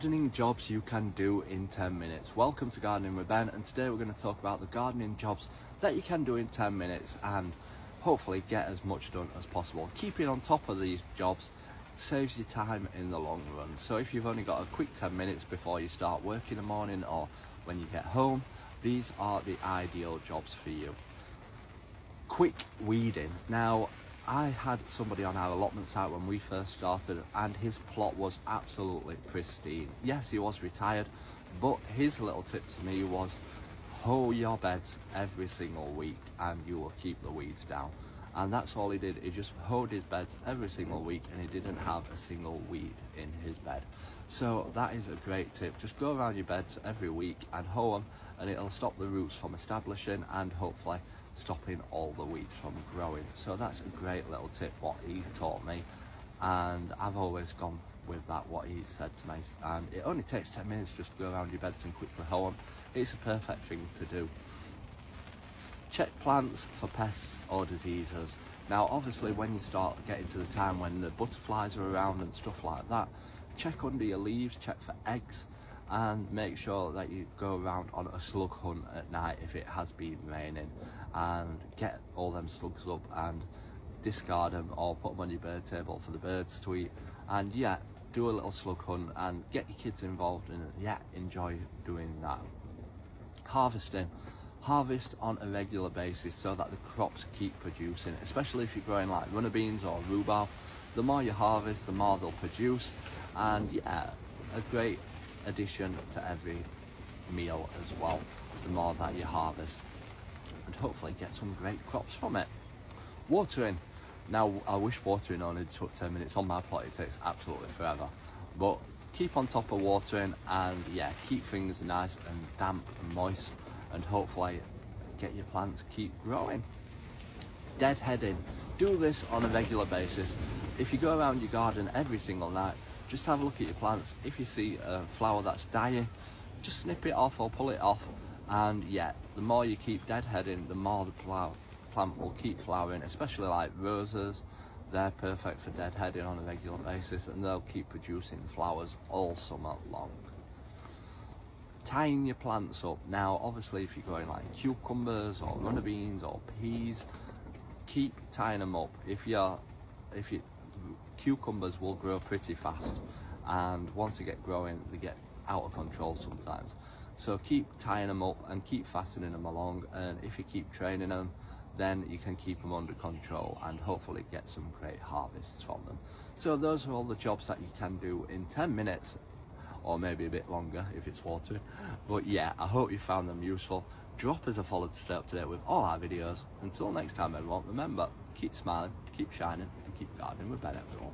Gardening jobs you can do in 10 minutes. Welcome to Gardening with Ben, and today we're going to talk about the gardening jobs that you can do in 10 minutes and hopefully get as much done as possible. Keeping on top of these jobs saves you time in the long run. So if you've only got a quick 10 minutes before you start work in the morning or when you get home, these are the ideal jobs for you. Quick weeding. Now, I had somebody on our allotment site when we first started and his plot was absolutely pristine. Yes, he was retired, but his little tip to me was hoe your beds every single week and you will keep the weeds down. And that's all he did. He just hoed his beds every single week and he didn't have a single weed in his bed. So that is a great tip. Just go around your beds every week and hoe them, and it'll stop the roots from establishing and hopefully stopping all the weeds from growing. So that's a great little tip what he taught me, and I've always gone with that, what he said to me. And it only takes 10 minutes just to go around your beds and quickly hoe them. It's a perfect thing to do. Check plants for pests or diseases. Now obviously when you start getting to the time when the butterflies are around and stuff like that, check under your leaves, check for eggs, and make sure that you go around on a slug hunt at night if it has been raining, and get all them slugs up and discard them or put them on your bird table for the birds to eat. And yeah, do a little slug hunt and get your kids involved in it. Yeah, enjoy doing that. Harvesting. Harvest on a regular basis so that the crops keep producing, especially if you're growing like runner beans or rhubarb. The more you harvest, the more they'll produce, and yeah, a great addition to every meal as well, the more that you harvest, and hopefully get some great crops from it. Watering. Now I wish watering only took 10 minutes. On my plot it takes absolutely forever, but keep on top of watering and yeah, keep things nice and damp and moist, and hopefully get your plants keep growing. Deadheading. Do this on a regular basis. If you go around your garden every single night, just have a look at your plants. If you see a flower that's dying, just snip it off or pull it off. And yeah, the more you keep deadheading, the more the plant will keep flowering, especially like roses. They're perfect for deadheading on a regular basis, and they'll keep producing flowers all summer long. Tying your plants up. Now obviously if you're growing like cucumbers or runner beans or peas, keep tying them up. If you cucumbers will grow pretty fast, and once they get growing they get out of control sometimes, so keep tying them up and keep fastening them along, and if you keep training them then you can keep them under control and hopefully get some great harvests from them. So those are all the jobs that you can do in 10 minutes, or maybe a bit longer if it's watering. But yeah, I hope you found them useful. Drop us a follow to stay up to date with all our videos. Until next time everyone, remember, keep smiling, keep shining, and keep gardening with Ben everyone.